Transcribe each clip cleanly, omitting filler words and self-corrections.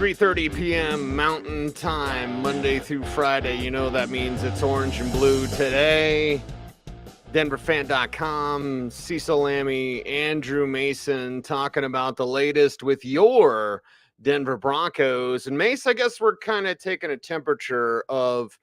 3:30 p.m. Mountain Time, Monday through Friday. You know that means it's orange and blue today. DenverFan.com, Cecil, Lammey, Andrew Mason talking about the latest with your Denver Broncos. And Mace, I guess we're kind of taking a temperature of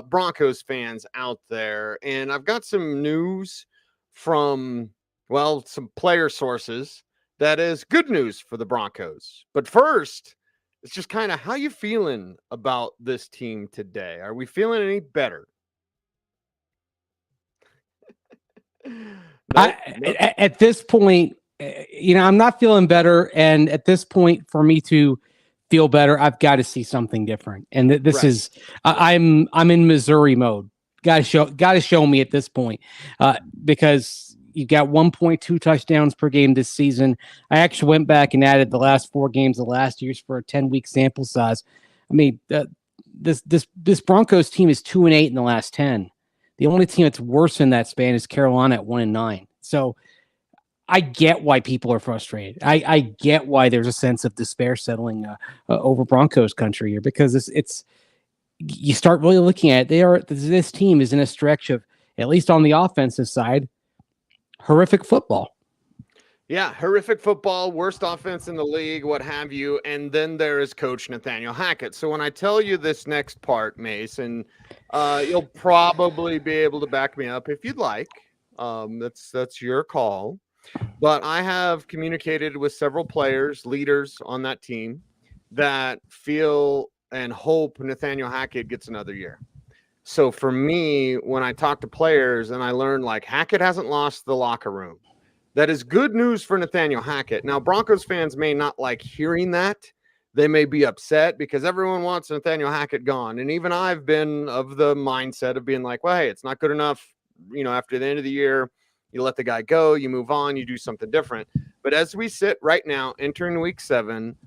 Broncos fans out there. And I've got some news from, well, some player sources that is good news for the Broncos. But first, it's just kind of how you feeling about this team today? Are we feeling any better? At this point, I'm not feeling better. And at this point, for me to feel better, I've got to see something different. And this is, I'm in Missouri mode. Got to show me at this point, because you got 1.2 touchdowns per game this season. I actually went back and added the last 4 games of last year's for a 10-week sample size. I mean, this Broncos team is 2-8 in the last 10. The only team that's worse in that span is Carolina at 1-9. So I get why people are frustrated. I get why there's a sense of despair settling over Broncos country here, because it's you start really looking at it. This team is in a stretch of, at least on the offensive side, horrific football. Yeah, horrific football, worst offense in the league, what have you. And then there is Coach Nathaniel Hackett. So when I tell you this next part, Mason, you'll probably be able to back me up if you'd like. That's your call. But I have communicated with several players, leaders on that team that feel and hope Nathaniel Hackett gets another year. So for me, when I talk to players and I learn like Hackett hasn't lost the locker room, that is good news for Nathaniel Hackett. Now, Broncos fans may not like hearing that. They may be upset because everyone wants Nathaniel Hackett gone. And even I've been of the mindset of being like, well, hey, it's not good enough. After the end of the year, you let the guy go, you move on, you do something different. But as we sit right now, entering week 7,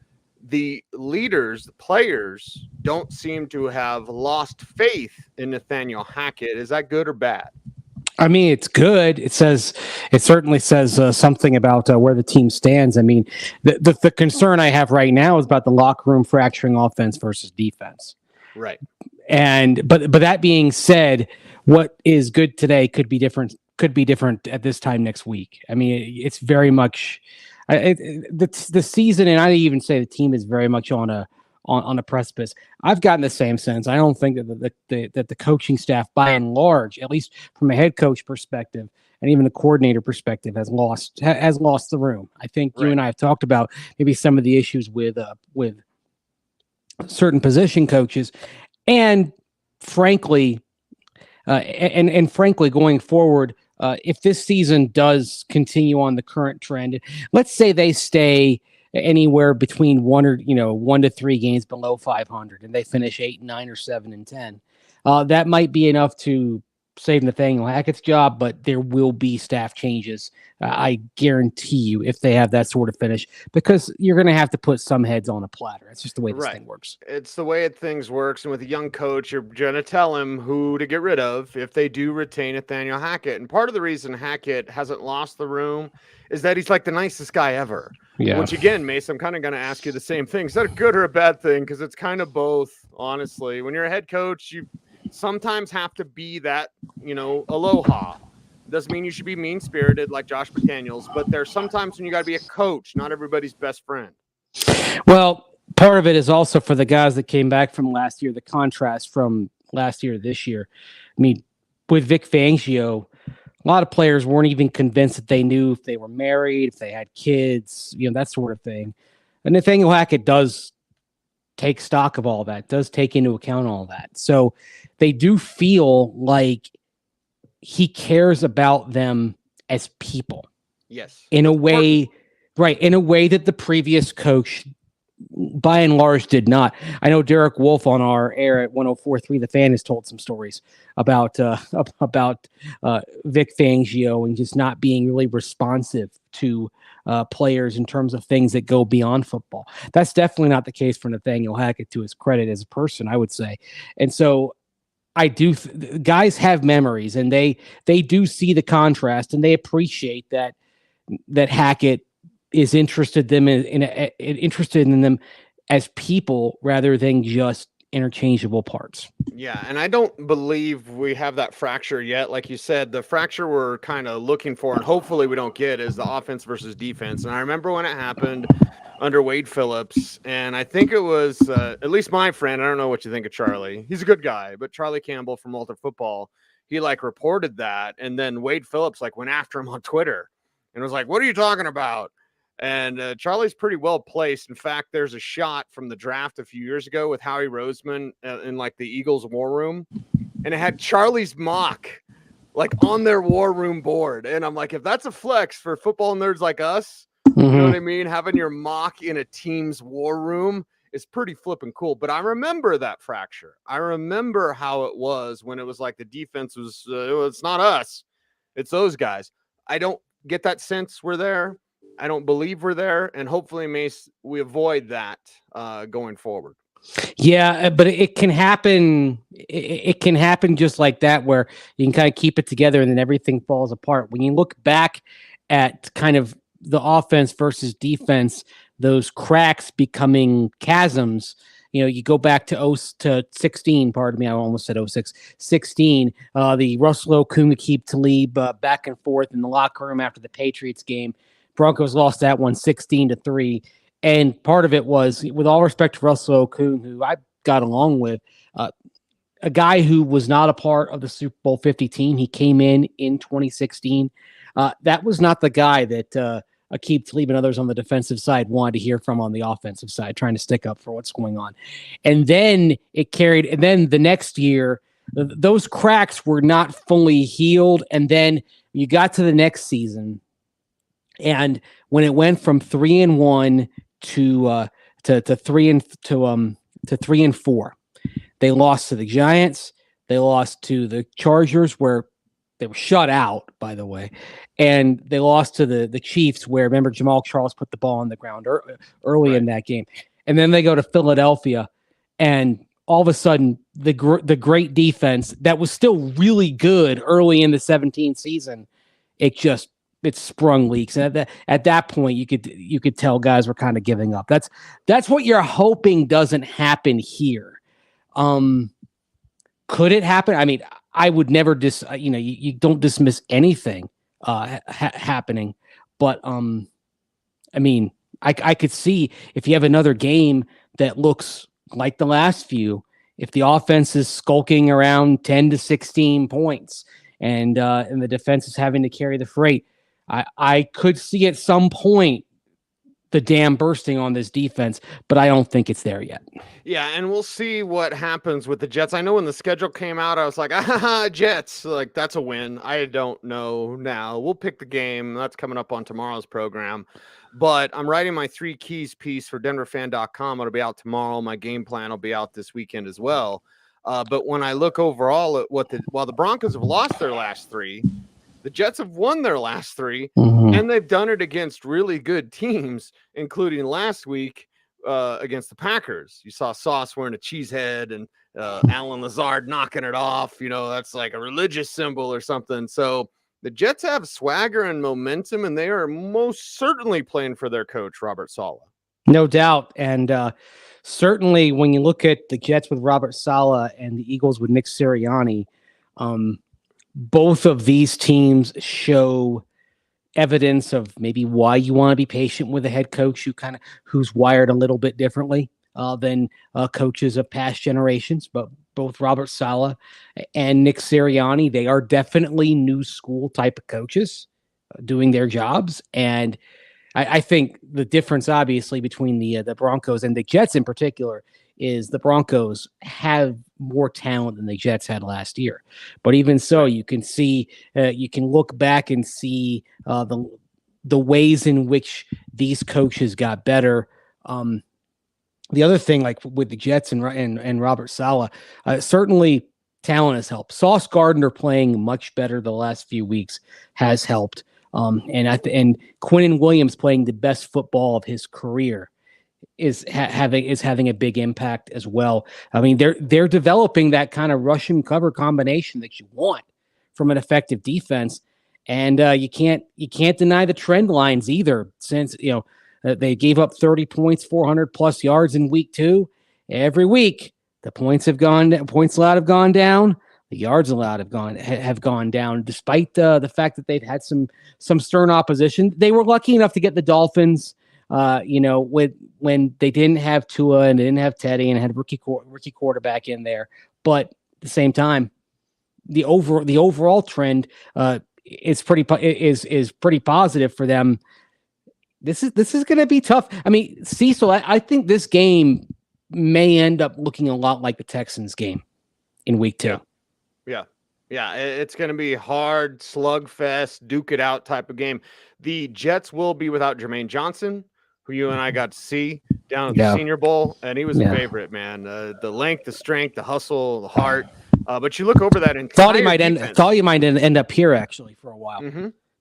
the leaders, the players, don't seem to have lost faith in Nathaniel Hackett. Is that good or bad? I mean, it's good. It certainly says something about where the team stands. I mean, the concern I have right now is about the locker room fracturing offense versus defense. Right. But that being said, what is good today could be different at this time next week. I mean, it's very much the season, and I even say the team is very much on a precipice. I've gotten the same sense. I don't think that the coaching staff, by and large, at least from a head coach perspective and even the coordinator perspective, has lost the room. I think you and I have talked about maybe some of the issues with certain position coaches, and frankly, going forward. If this season does continue on the current trend, let's say they stay anywhere between 1 to 3 games below 500, and they finish 8-9 or 7-10, that might be enough to save Nathaniel Hackett's job. But there will be staff changes, I guarantee you, if they have that sort of finish, because you're going to have to put some heads on a platter. That's just the way this thing works. It's the way things works. And with a young coach, you're going to tell him who to get rid of if they do retain Nathaniel Hackett. And part of the reason Hackett hasn't lost the room is that he's like the nicest guy ever. Yeah. Which again, Mace, I'm kind of going to ask you the same thing. Is that a good or a bad thing? Because it's kind of both, honestly. When you're a head coach, you sometimes have to be that, aloha. Doesn't mean you should be mean-spirited like Josh McDaniels, but there's sometimes when you got to be a coach, not everybody's best friend. Well, part of it is also for the guys that came back from last year, the contrast from last year to this year. I mean, with Vic Fangio, a lot of players weren't even convinced that they knew if they were married, if they had kids, that sort of thing. And Nathaniel Hackett does take stock of all that, does take into account all that. So they do feel like he cares about them as people. Yes. In a way, in a way that the previous coach, by and large, did not. I know Derek Wolf on our air at 104.3 The Fan has told some stories about Vic Fangio and just not being really responsive to players in terms of things that go beyond football. That's definitely not the case for Nathaniel Hackett, to his credit as a person, I would say. And so I do. Guys have memories, and they do see the contrast, and they appreciate that Hackett is interested in them as people rather than just interchangeable parts. Yeah, and I don't believe we have that fracture yet. Like you said, the fracture we're kind of looking for, and hopefully we don't get, is the offense versus defense. And I remember when it happened under Wade Phillips, and I think it was at least my friend. I don't know what you think of Charlie. He's a good guy, but Charlie Campbell from Walter Football, he like reported that, and then Wade Phillips like went after him on Twitter and was like, "What are you talking about?" And Charlie's pretty well placed. In fact, there's a shot from the draft a few years ago with Howie Roseman in like the Eagles war room, and it had Charlie's mock like on their war room board. And I'm like, if that's a flex for football nerds like us, you know what I mean? Having your mock in a team's war room is pretty flipping cool. But I remember that fracture. I remember how it was when it was like the defense was, it's not us, it's those guys. I don't get that sense we're there. I don't believe we're there, and hopefully, Mace, we avoid that going forward. Yeah, but it can happen. It can happen just like that, where you can kind of keep it together and then everything falls apart. When you look back at kind of the offense versus defense, those cracks becoming chasms. You go back to 16. Pardon me, I almost said 06. 16. The Russell Okung, Aqib Talib back and forth in the locker room after the Patriots game. Broncos lost that one 16-3. And part of it was, with all respect to Russell Okung, who I got along with, a guy who was not a part of the Super Bowl 50 team. He came in 2016. That was not the guy that Aqib Talib and others on the defensive side wanted to hear from on the offensive side, trying to stick up for what's going on. And then it carried, and then the next year, those cracks were not fully healed. And then you got to the next season, and when it went from 3-1 to 3-4, they lost to the Giants. They lost to the Chargers, where they were shut out, by the way, and they lost to the Chiefs, where, remember, Jamal Charles put the ball on the ground early in that game, and then they go to Philadelphia, and all of a sudden the great defense that was still really good early in the 17 season, it sprung leaks. And at that point, you could tell guys were kind of giving up. That's what you're hoping doesn't happen here. Could it happen? I mean, I would never you don't dismiss anything happening, but I mean, I could see if you have another game that looks like the last few, if the offense is skulking around 10 to 16 points and the defense is having to carry the freight. I could see at some point the dam bursting on this defense, but I don't think it's there yet. Yeah, and we'll see what happens with the Jets. I know when the schedule came out, I was like, Jets, like that's a win. I don't know now. We'll pick the game. That's coming up on tomorrow's program. But I'm writing my 3 keys piece for denverfan.com. It'll be out tomorrow. My game plan will be out this weekend as well. But when I look overall at while the Broncos have lost their last 3, the Jets have won their last 3, and they've done it against really good teams, including last week against the Packers. You saw Sauce wearing a cheese head and Alan Lazard knocking it off. That's like a religious symbol or something. So the Jets have swagger and momentum, and they are most certainly playing for their coach, Robert Saleh. No doubt. And certainly when you look at the Jets with Robert Saleh and the Eagles with Nick Sirianni, both of these teams show evidence of maybe why you want to be patient with a head coach who's wired a little bit differently than coaches of past generations. But both Robert Saleh and Nick Sirianni, they are definitely new school type of coaches doing their jobs. And I think the difference, obviously, between the Broncos and the Jets in particular is the Broncos have more talent than the Jets had last year. But even so, you can see, you can look back and see the ways in which these coaches got better. The other thing, like with the Jets and Robert Saleh, certainly talent has helped. Sauce Gardner playing much better the last few weeks has helped. And Quinnen Williams playing the best football of his career is having a big impact as well. I mean, they're developing that kind of rush and cover combination that you want from an effective defense. And you can't deny the trend lines either, since They gave up 30 points, 400 plus yards in week 2. Every week, the points allowed have gone down. The yards allowed have gone down, despite the fact that they've had some stern opposition. They were lucky enough to get the Dolphins, when they didn't have Tua and they didn't have Teddy and had rookie quarterback in there. But at the same time, the overall trend is pretty positive for them. This is going to be tough. I mean, Cecil, I think this game may end up looking a lot like the Texans game in week 2. Yeah, it's going to be hard, slugfest, duke it out type of game. The Jets will be without Jermaine Johnson, who you and I got to see down at the Senior Bowl, and he was a favorite, man. The length, the strength, the hustle, the heart. But you look over that entire thought you might end up here actually for a while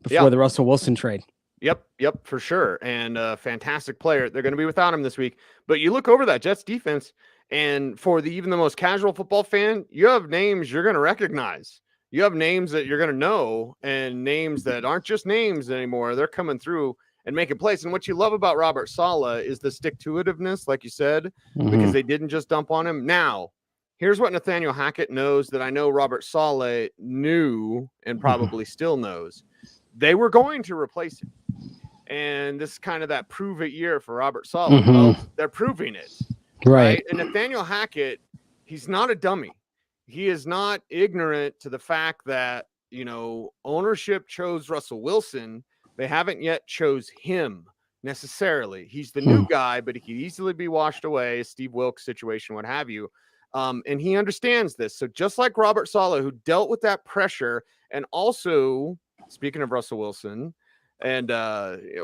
before the Russell Wilson trade. Yep, for sure. And a fantastic player. They're going to be without him this week. But you look over that Jets defense, and for even the most casual football fan, you have names you're going to recognize. You have names that you're going to know, and names that aren't just names anymore. They're coming through and making plays. And what you love about Robert Saleh is the stick-to-itiveness, like you said, because they didn't just dump on him. Now, here's what Nathaniel Hackett knows that I know Robert Saleh knew and probably still knows. They were going to replace him. And this is kind of that prove-it year for Robert Saleh. Well, they're proving it. Right. And Nathaniel Hackett, he's not a dummy. He is not ignorant to the fact that, ownership chose Russell Wilson. They haven't yet chose him necessarily. He's the new guy, but he could easily be washed away, Steve Wilkes situation, what have you. And he understands this. So just like Robert Saleh, who dealt with that pressure, and also, speaking of Russell Wilson, and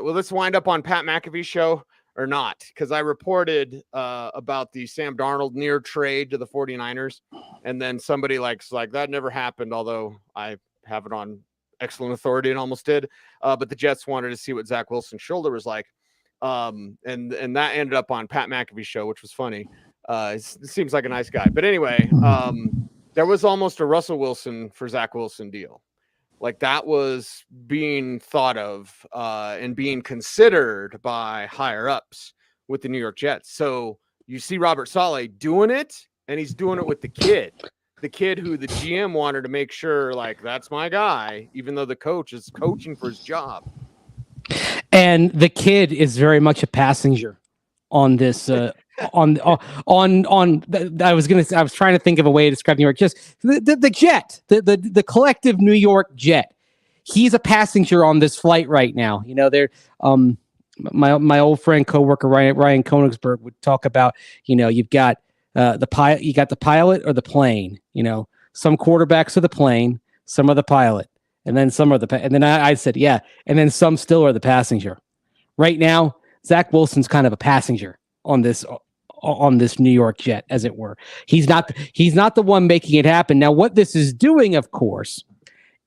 let's wind up on Pat McAfee's show. Or not, because I reported about the Sam Darnold near trade to the 49ers, and then somebody like that never happened, although I have it on excellent authority and almost did. But the Jets wanted to see what Zach Wilson's shoulder was like, and that ended up on Pat McAfee's show, which was funny. It seems like a nice guy, but anyway, there was almost a Russell Wilson for Zach Wilson deal. Like that was being thought of and being considered by higher ups with the New York Jets. So you see Robert Saleh doing it, and he's doing it with the kid who the GM wanted to make sure, like, that's my guy, even though the coach is coaching for his job. And the kid is very much a passenger on this. I was trying to think of a way to describe New York. Just the jet, the collective New York jet. He's a passenger on this flight right now. They're my old friend, coworker Ryan Konigsberg would talk about. You've got the pilot. You got the pilot or the plane. Some quarterbacks are the plane, some are the pilot, and then some are and then I said, yeah, and then some still are the passenger. Right now, Zach Wilson's kind of a passenger on this New York jet, as it were. He's not the one making it happen. Now, what this is doing, of course,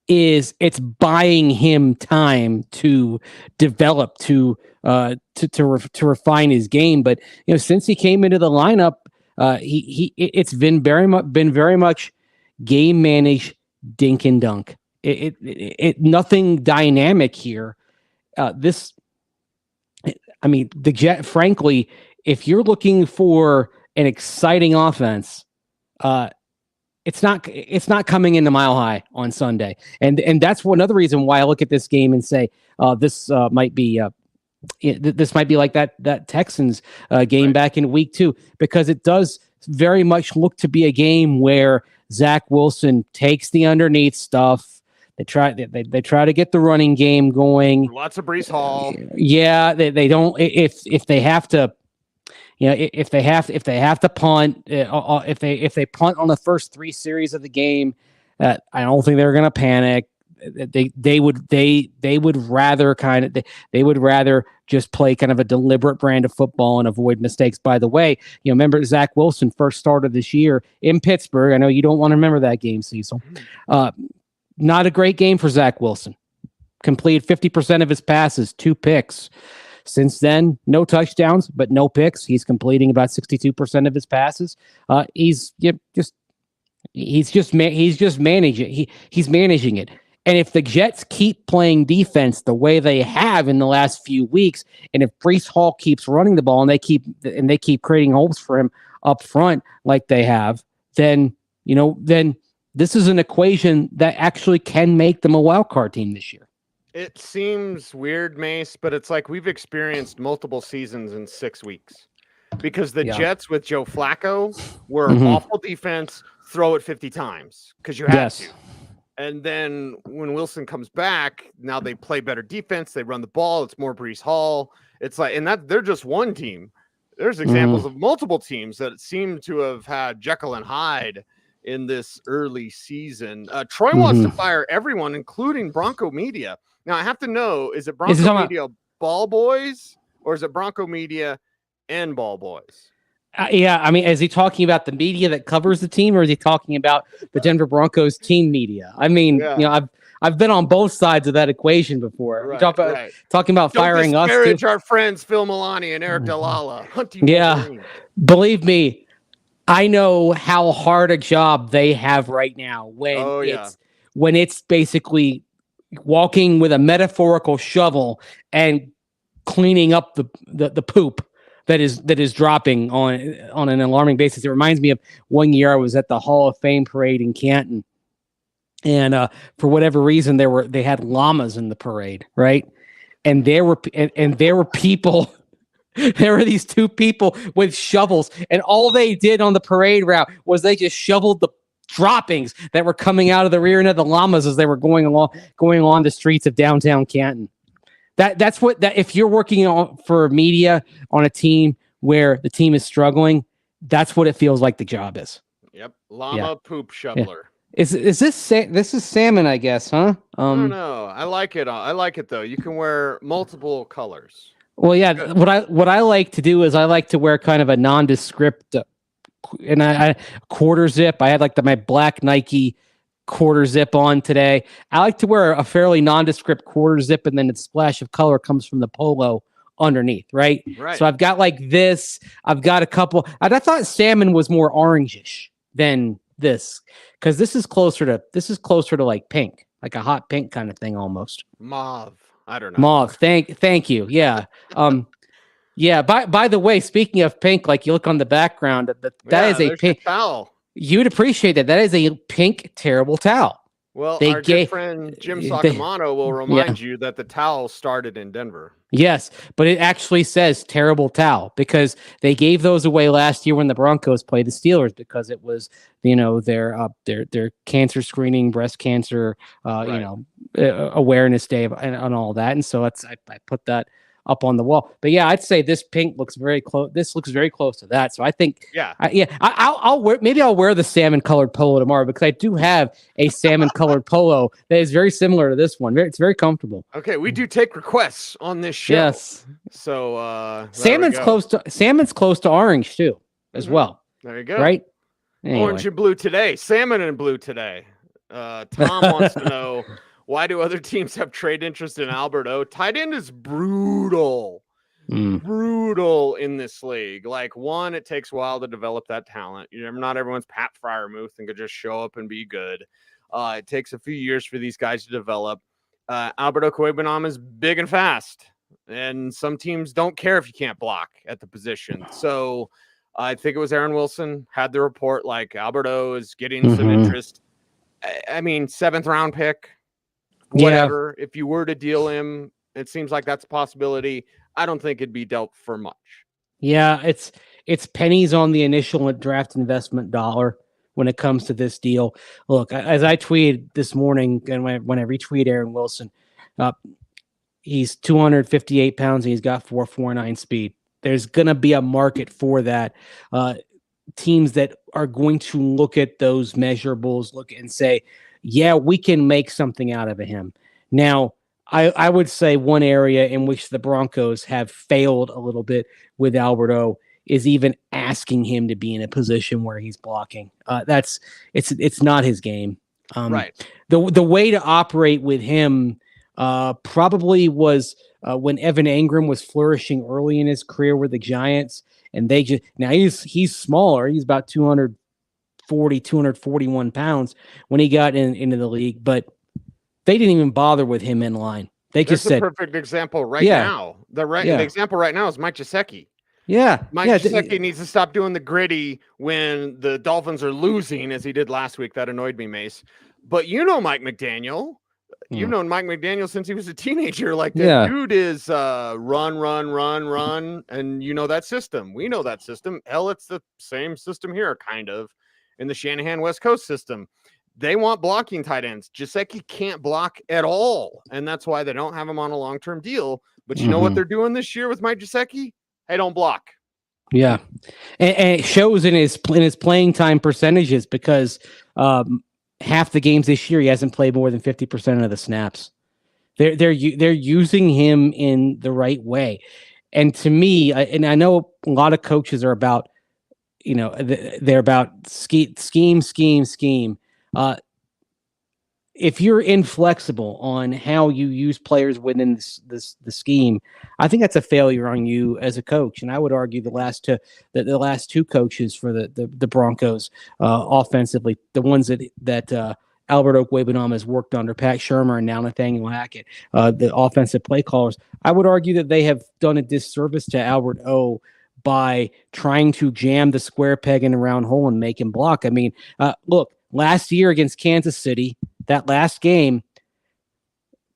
is it's buying him time to develop, to refine his game. But since he came into the lineup, it's been very much game managed, dink and dunk. It nothing dynamic here. The Jet, frankly, if you're looking for an exciting offense, it's not coming into Mile High on Sunday, and that's another reason why I look at this game and say this might be like that Texans game back in week 2, because it does very much look to be a game where Zach Wilson takes the underneath stuff. They try to get the running game going. Lots of Breece Hall. Yeah, they don't if they have to. If they have to punt, if they punt on the first 3 series of the game, I don't think they're going to panic. They would rather just play kind of a deliberate brand of football and avoid mistakes. By the way, remember Zach Wilson first started this year in Pittsburgh. I know you don't want to remember that game, Cecil. Not a great game for Zach Wilson. Completed 50% of his passes, 2 picks. Since then, no touchdowns, but no picks. He's completing about 62% of his passes. He's managing it. He's managing it. And if the Jets keep playing defense the way they have in the last few weeks, and if Breece Hall keeps running the ball and they keep creating holes for him up front like they have, then this is an equation that actually can make them a wild card team this year. It seems weird, Mace, but it's like we've experienced multiple seasons in 6 weeks because the Jets with Joe Flacco were awful defense, throw it 50 times because you had to. And then when Wilson comes back, now they play better defense. They run the ball. It's more Breece Hall. It's like, and that they're just one team. There's examples of multiple teams that seem to have had Jekyll and Hyde in this early season. Troy wants to fire everyone, including Bronco Media. Now I have to know, is it Bronco Media Ball Boys or is it Bronco Media and Ball Boys? Yeah, I mean, is he talking about the media that covers the team, or is he talking about the Denver Broncos team media? I mean, I've been on both sides of that equation before. Right, talking about firing us. Don't disparage our friends Phil Milani and Eric Dalala. Believe me, I know how hard a job they have right now when it's basically walking with a metaphorical shovel and cleaning up the poop that is dropping on an alarming basis. It reminds me of one year I was at the Hall of Fame parade in Canton, and for whatever reason they had llamas in the parade, right? And there were people. There were these two people with shovels, and all they did on the parade route was they just shoveled the droppings that were coming out of the rear end of the llamas as they were going on the streets of downtown Canton. That's what if you're working for media on a team where the team is struggling, that's what it feels like the job is. Yep, llama poop shoveler. Yeah. Is this is salmon? I guess, huh? I don't know. I like it. I like it though. You can wear multiple colors. Well, yeah. Good. What I like to do is I like to wear kind of a nondescript, and I quarter zip. I had like my black Nike quarter zip on today. I like to wear a fairly nondescript quarter zip, and then the splash of color comes from the polo underneath, right? So I've got like this. I've got a couple. I thought salmon was more orangish than this, because this is closer to like pink, like a hot pink kind of thing almost. Mauve. I don't know. Mauve. Thank you. Yeah. Yeah. By the way, speaking of pink, like you look on the background, that is a pink towel. You'd appreciate that. That is a pink, terrible towel. Well, our good friend Jim Sakamoto will remind you that the towel started in Denver. Yes, but it actually says terrible towel because they gave those away last year when the Broncos played the Steelers because it was, their cancer screening, breast cancer, awareness day and all that. And so I put that up on the wall. But yeah, I'd say this pink looks very close. This looks very close to that. So I think, I'll wear the salmon colored polo tomorrow because I do have a salmon colored polo that is very similar to this one. It's very comfortable. Okay, we do take requests on this show. Yes. So salmon's close to orange too, as well. There you go. Right. Anyway. Orange and blue today. Salmon and blue today. Tom wants to know, why do other teams have trade interest in Albert O? Tight end is brutal. Brutal in this league. Like, one, it takes a while to develop that talent. Not everyone's Pat Fryermuth and could just show up and be good. It takes a few years for these guys to develop. Albert Okwuegbunam is big and fast, and some teams don't care if you can't block at the position. So I think it was Aaron Wilson had the report like Albert O is getting some interest. I mean, 7th round pick. Whatever. If you were to deal him, it seems like that's a possibility. I don't think it'd be dealt for much. Yeah, it's pennies on the initial draft investment dollar when it comes to this deal. Look, as I tweeted this morning, and when I retweet Aaron Wilson, he's 258 pounds and he's got 4.49 speed. There's going to be a market for that. Teams that are going to look at those measurables, look and say, yeah, we can make something out of him. Now, I would say one area in which the Broncos have failed a little bit with Albert O is even asking him to be in a position where he's blocking. It's not his game. Right. The way to operate with him probably was when Evan Engram was flourishing early in his career with the Giants, and now he's smaller. He's about 241 pounds when he got into the league, but they didn't even bother with him in line. They just There's said, a perfect example right now. The example right now is Mike Gesicki. Mike Gesicki needs to stop doing the gritty when the Dolphins are losing, as he did last week. That annoyed me, Mace. But Mike McDaniel. You've known Mike McDaniel since he was a teenager. Like, that dude is run, and that system. We know that system. Hell, it's the same system here, kind of, in the Shanahan West Coast system. They want blocking tight ends. Gesicki can't block at all, and that's why they don't have him on a long-term deal. But you know what they're doing this year with Mike Gesicki? Hey, don't block. Yeah, and it shows in his playing time percentages, because half the games this year he hasn't played more than 50% of the snaps. They're using him in the right way, and to me, and I know a lot of coaches are about, they're about scheme. If you're inflexible on how you use players within the scheme, I think that's a failure on you as a coach. And I would argue the last two coaches for the Broncos offensively, the ones that Albert Okwuegbunam has worked under, Pat Shurmur and now Nathaniel Hackett, the offensive play callers, I would argue that they have done a disservice to Albert O by trying to jam the square peg in the round hole and make him block. I mean, look, last year against Kansas City, that last game,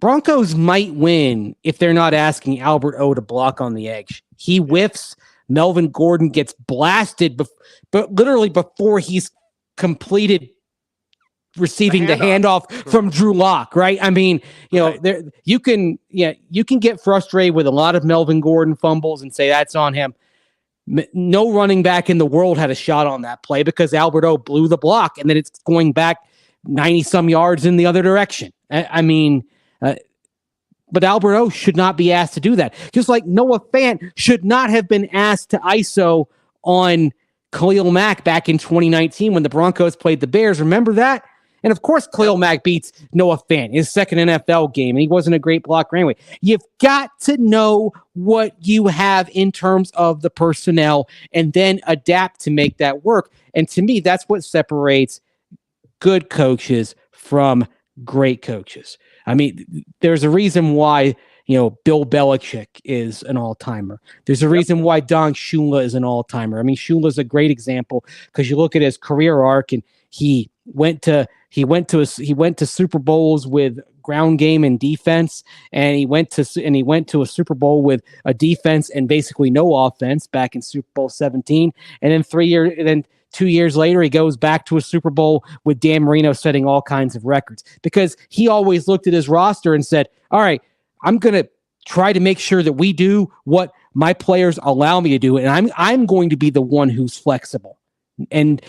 Broncos might win if they're not asking Albert O to block on the edge. He whiffs. Melvin Gordon gets blasted, but literally before he's completed receiving the handoff from Drew Lock, right? I mean, you can get frustrated with a lot of Melvin Gordon fumbles and say that's on him. No running back in the world had a shot on that play because Albert O blew the block, and then it's going back 90-some yards in the other direction. I mean, but Albert O should not be asked to do that. Just like Noah Fant should not have been asked to ISO on Khalil Mack back in 2019 when the Broncos played the Bears. Remember that? And of course, Khalil Mack beats Noah Fant, his second NFL game, and he wasn't a great blocker anyway. You've got to know what you have in terms of the personnel and then adapt to make that work. And to me, that's what separates good coaches from great coaches. I mean, there's a reason why, Bill Belichick is an all-timer. There's a reason why Don Shula is an all-timer. I mean, Shula's a great example because you look at his career arc, and he went to Super Bowls with ground game and defense, and he went to a Super Bowl with a defense and basically no offense back in Super Bowl 17, and then 2 years later, he goes back to a Super Bowl with Dan Marino setting all kinds of records because he always looked at his roster and said, all right, I'm going to try to make sure that we do what my players allow me to do. And I'm going to be the one who's flexible and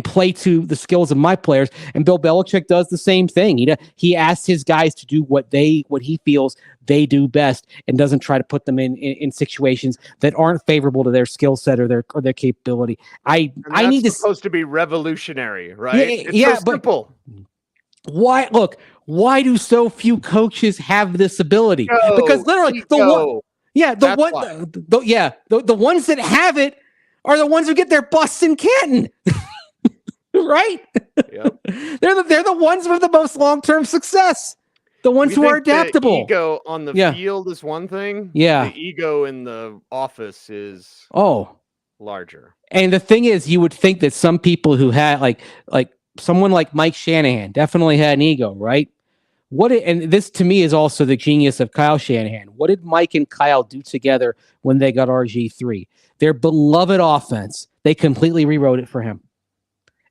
play to the skills of my players. And Bill Belichick does the same thing. He asks his guys to do what he feels they do best and doesn't try to put them in situations that aren't favorable to their skill set or their capability. I need supposed to be revolutionary, right? It's so simple. Why do so few coaches have this ability? Because literally the ones that have it are the ones who get their busts in Canton. Right? Yep. They're the ones with the most long-term success. The ones who are adaptable. The ego on the field is one thing. Yeah. The ego in the office is larger. And the thing is, you would think that some people who had like someone like Mike Shanahan definitely had an ego, right? And this to me is also the genius of Kyle Shanahan. What did Mike and Kyle do together when they got RG3? Their beloved offense, they completely rewrote it for him.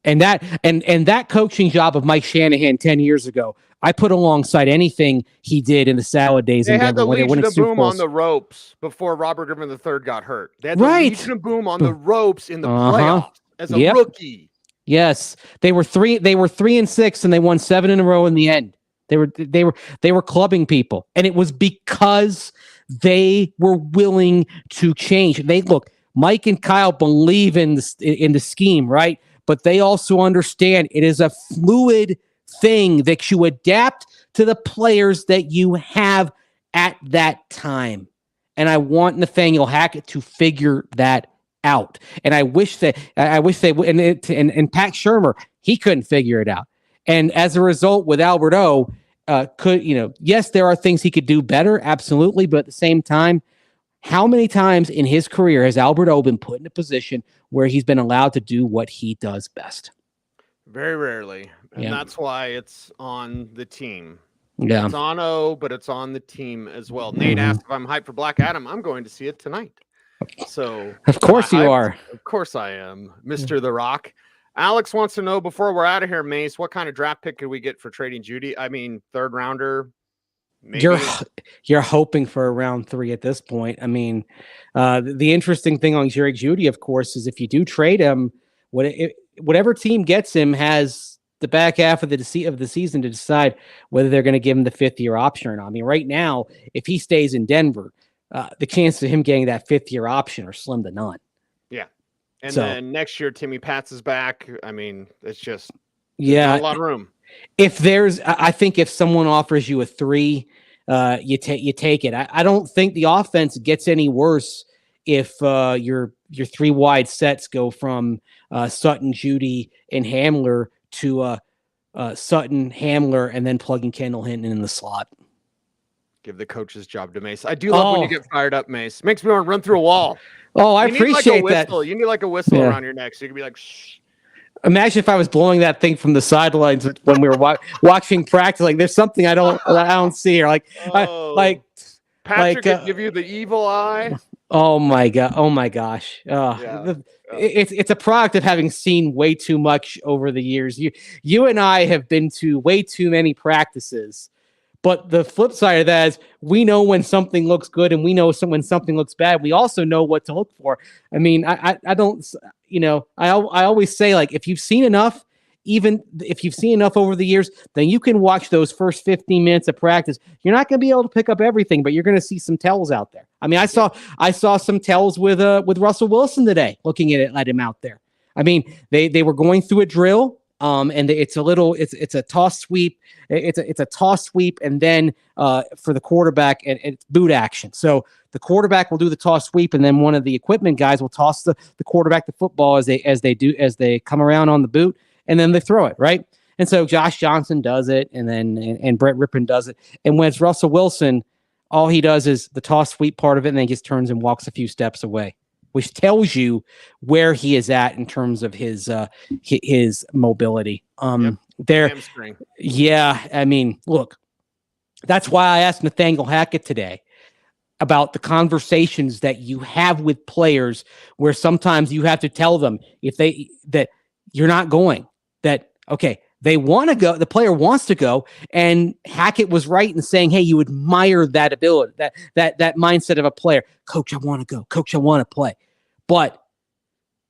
And that coaching job of Mike Shanahan 10 years ago, I put alongside anything he did in the salad days in Denver. They had the Legion of Boom on the ropes before Robert Griffin III got hurt. They had the Legion of Boom on the ropes in the playoffs as a rookie. Yes, they were 3-6, and they won 7 in a row in the end. They were clubbing people, and it was because they were willing to change. Mike and Kyle believe in the scheme, right? But they also understand it is a fluid thing that you adapt to the players that you have at that time. And I want Nathaniel Hackett to figure that out. And I wish they would. And Pat Shurmur, he couldn't figure it out. And as a result, with Albert O, yes, there are things he could do better, absolutely, but at the same time, how many times in his career has Albert O been put in a position where he's been allowed to do what he does best? Very rarely. And Yeah. that's why it's on the team. Yeah. It's on O, but it's on the team as well. Nate asked if I'm hyped for Black Adam. I'm going to see it tonight. So of course you are. Of course I am, Mr. The Rock. Alex wants to know before we're out of here, Mace, what kind of draft pick could we get for trading Judy? I mean, third rounder. Maybe. You're hoping for a round 3 at this point. I mean, the interesting thing on Jerry Jeudy, of course, is if you do trade him, whatever team gets him has the back half of the season to decide whether they're going to give him the 5th-year option or not. I mean, right now, if he stays in Denver, the chances of him getting that 5th-year option are slim to none. Yeah. And then next year, Timmy Pats is back. I mean, it's just not a lot of room. I think if someone offers you a 3, you take it. I don't think the offense gets any worse if your 3 wide sets go from Sutton, Jeudy, and Hamler to Sutton, Hamler, and then plugging Kendall Hinton in the slot. Give the coach's job to Mace. I do love when you get fired up, Mace. Makes me want to run through a wall. Oh, I appreciate that. You need like a whistle around your neck, so you can be like, shh. Imagine if I was blowing that thing from the sidelines when we were watching practice. Like, there's something I don't see here. Patrick could give you the evil eye. Oh my god! Oh my gosh! It's a product of having seen way too much over the years. You and I have been to way too many practices. But the flip side of that is we know when something looks good and we know when something looks bad. We also know what to look for. I mean, I don't, I always say, like, if you've seen enough, even if you've seen enough over the years, then you can watch those first 15 minutes of practice. You're not going to be able to pick up everything, but you're going to see some tells out there. I mean, I saw some tells with Russell Wilson today, looking at him out there. I mean, they were going through a drill. And it's a toss sweep. It's a toss sweep, and then for the quarterback, and it's boot action. So the quarterback will do the toss sweep, and then one of the equipment guys will toss the quarterback the football as they come around on the boot, and then they throw it, right. And so Josh Johnson does it, and then Brett Rippon does it. And when it's Russell Wilson, all he does is the toss sweep part of it, and then he just turns and walks a few steps away, which tells you where he is at in terms of his mobility. Hamstring. Yeah. I mean, look, that's why I asked Nathaniel Hackett today about the conversations that you have with players where sometimes you have to tell them that you're not going, that, okay, they want to go, the player wants to go. And Hackett was right in saying, hey, you admire that ability, that mindset of a player. Coach, I want to go. Coach, I want to play. But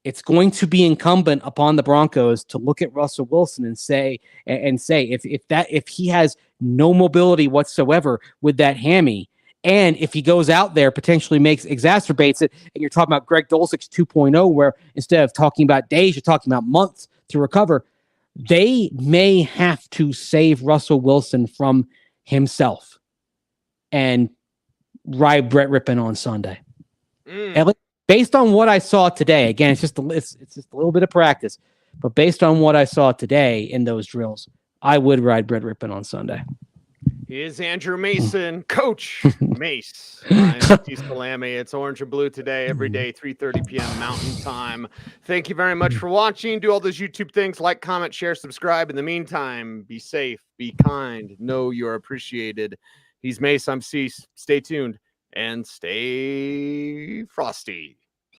it's going to be incumbent upon the Broncos to look at Russell Wilson and say if he has no mobility whatsoever with that hammy, and if he goes out there, potentially exacerbates it, and you're talking about Greg Dulcich's 2.0, where instead of talking about days, you're talking about months to recover, they may have to save Russell Wilson from himself and ride Brett Rippon on Sunday. Based on what I saw today, again, it's just a little bit of practice, but based on what I saw today in those drills, I would ride Brett Rippon on Sunday. Here's Andrew Mason, Coach Mace. I'm Cecil Lammey. It's Orange and Blue today, every day, 3:30 p.m. Mountain Time. Thank you very much for watching. Do all those YouTube things, like, comment, share, subscribe. In the meantime, be safe, be kind, know you're appreciated. He's Mace, I'm Cease. Stay tuned and stay frosty.